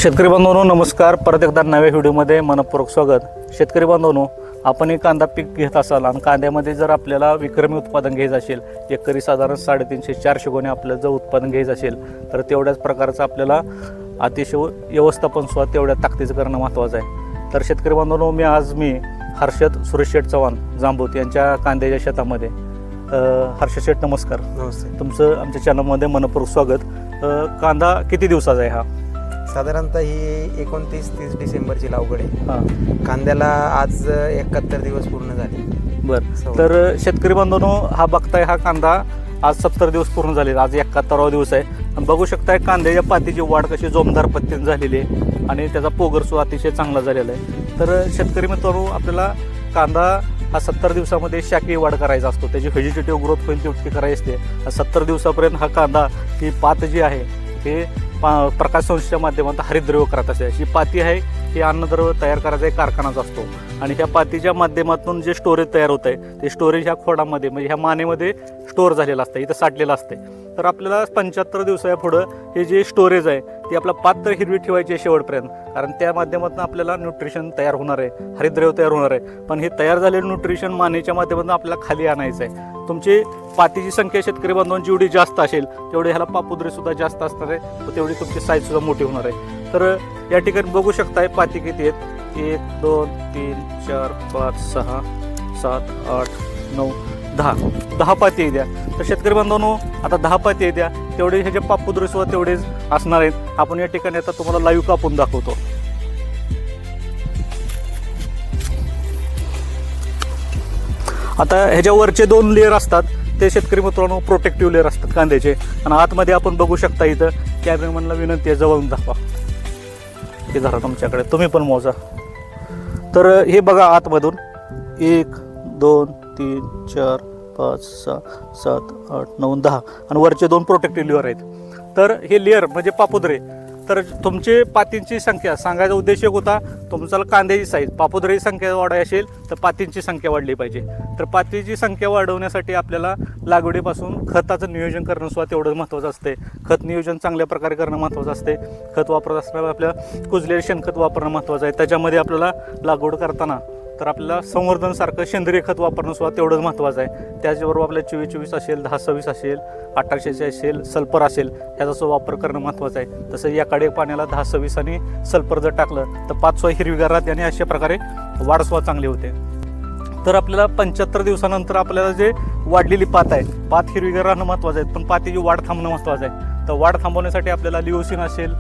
शेतकरी बांधवांनो नमस्कार. परत एकदा नव्या व्हिडिओमध्ये मनपूर्वक स्वागत. शेतकरी बांधवांनो, आपण एक कांदा पीक घेत असाल आणि कांद्यामध्ये जर आपल्याला विक्रमी उत्पादन घ्यायचं असेल, एकरी साधारण 350-400 गोणे आपलं जर उत्पादन घ्यायचं असेल तर तेवढ्याच प्रकारचं आपल्याला अतिशय व्यवस्थापन सुद्धा तेवढ्या ताकदीचं करणं महत्त्वाचं आहे. तर शेतकरी बांधवांनो, मी हर्षद सुरेश शेठ चव्हाण जांबूत यांच्या कांद्याच्या शेतामध्ये. हर्षद शेठ नमस्कार. नमस्ते. तुमचं आमच्या चॅनलमध्ये मनपूर्वक स्वागत. कांदा किती दिवसाचा आहे हा? साधारणतः ही 29-30 डिसेंबरची लागवड आहे. हां, कांद्याला आज 71 दिवस पूर्ण झाले. बरं. तर शेतकरी बांधवांनो, हा बघताय हा कांदा आज 70 दिवस पूर्ण झाले. आज 71वा दिवस आहे. आणि बघू शकताय कांद्याच्या पातीची वाढ कशी जोमदार पद्धतीने झालेली आहे आणि त्याचा पोगर सुद्धा अतिशय चांगला झालेला आहे. तर शेतकरी मित्रांनो, आपल्याला कांदा हा 70 दिवसामध्ये शाखीय वाढ करायचा असतो, त्याची व्हेजिटेटिव्ह ग्रोथ होईल तेवढी करायची असते. 70 दिवसापर्यंत हा कांदा ही पात जी आहे हे प्रकाश संस्थेच्या माध्यमातून हरितद्रव्य करत असते. अशी पाती आहे ही अन्नद्रव्य तयार करायचा एक कारखानाच असतो आणि ह्या पातीच्या माध्यमातून जे स्टोरेज तयार होत आहे ते स्टोरेज ह्या खोडामध्ये म्हणजे ह्या मानेमध्ये स्टोअर झालेलं असतं, इथं साठलेलं असते. तर आपल्याला 75 दिवसा पुढं हे जे स्टोरेज आहे ते आपला पात तर हिरवी ठेवायची आहे शेवटपर्यंत, कारण त्या माध्यमातून आपल्याला न्यूट्रिशन तयार होणार आहे, हरितद्रव्य तयार होणार आहे. पण हे तयार झालेलं न्यूट्रिशन मानेच्या माध्यमातून आपल्याला खाली आणायचं आहे. तुमची पातीची संख्या शेतकरी बांधवांची जेवढी जास्त असेल तेवढे ह्याला पापुद्रे सुद्धा जास्त असणार आहे, तेवढी तुमची साईज सुद्धा मोठी होणार आहे. तर या ठिकाणी बघू शकताय पाती किती आहेत. 1 2 3 4 5 6 7 8 9 10 पाती द्या. तर शेतकरी बांधवांनो, आता 10 पाती द्या, तेवढे ह्याचे पापुद्रे सुद्धा तेवढेच असणार आहेत. आपण या ठिकाणी आता तुम्हाला लाईव्ह कापून दाखवतो. आता ह्याच्यावरचे 2 लेअर असतात ते शेतकरी मित्रांनो प्रोटेक्टिव्ह लेअर असतात कांद्याचे. आणि आतमध्ये आपण बघू शकता, इथं कॅमेरामॅनला विनंती आहे जवळून दाखवा. हे धरा तुमच्याकडे, तुम्ही पण मोजा. तर हे बघा आतमधून 1 2 3 4 5 6 7 8 9 10 आणि वरचे 2 प्रोटेक्टिव्ह लेअर आहेत. तर हे लेअर म्हणजे पापुद्रे. तर तुमचे पातींची संख्या सांगायचा उद्देश एक होता, तुमचा कांद्याची साईज पापुद्रेची संख्या वाढायची असेल तर पातींची संख्या वाढली पाहिजे. तर पातीची संख्या वाढवण्यासाठी आपल्याला लागवडीपासून खताचं नियोजन करणं सुद्धा तेवढं महत्त्वाचं असते. खत नियोजन चांगल्या प्रकारे करणं महत्त्वाचं असते. खत वापरत असताना आपल्याला कुजलेलं शेणखत वापरणं महत्त्वाचं आहे. त्याच्यामध्ये आपल्याला लागवड करताना तर आपल्याला संवर्धनसारखं सेंद्रिय खत वापरणं सुद्धा तेवढंच महत्त्वाचं आहे. त्याचबरोबर आपल्याला 24-24 असेल, 10-26 असेल, 1800 असेल, सल्फर असेल, ह्याचा सुद्धा वापर करणं महत्त्वाचं आहे. तसं याकडे पाण्याला 10-26 आणि सल्फर जर टाकलं तर पात सुद्धा हिरवीगार राहते आणि अशा प्रकारे वाढ सुद्धा चांगली होते. तर आपल्याला 75 दिवसानंतर आपल्याला जे वाढलेली पात आहे, पात हिरवीगार राहणं महत्त्वाचं आहे, पण पातीची वाढ थांबणं महत्त्वाचं आहे. तर वाढ थांबवण्यासाठी आपल्याला लिओसिन असेल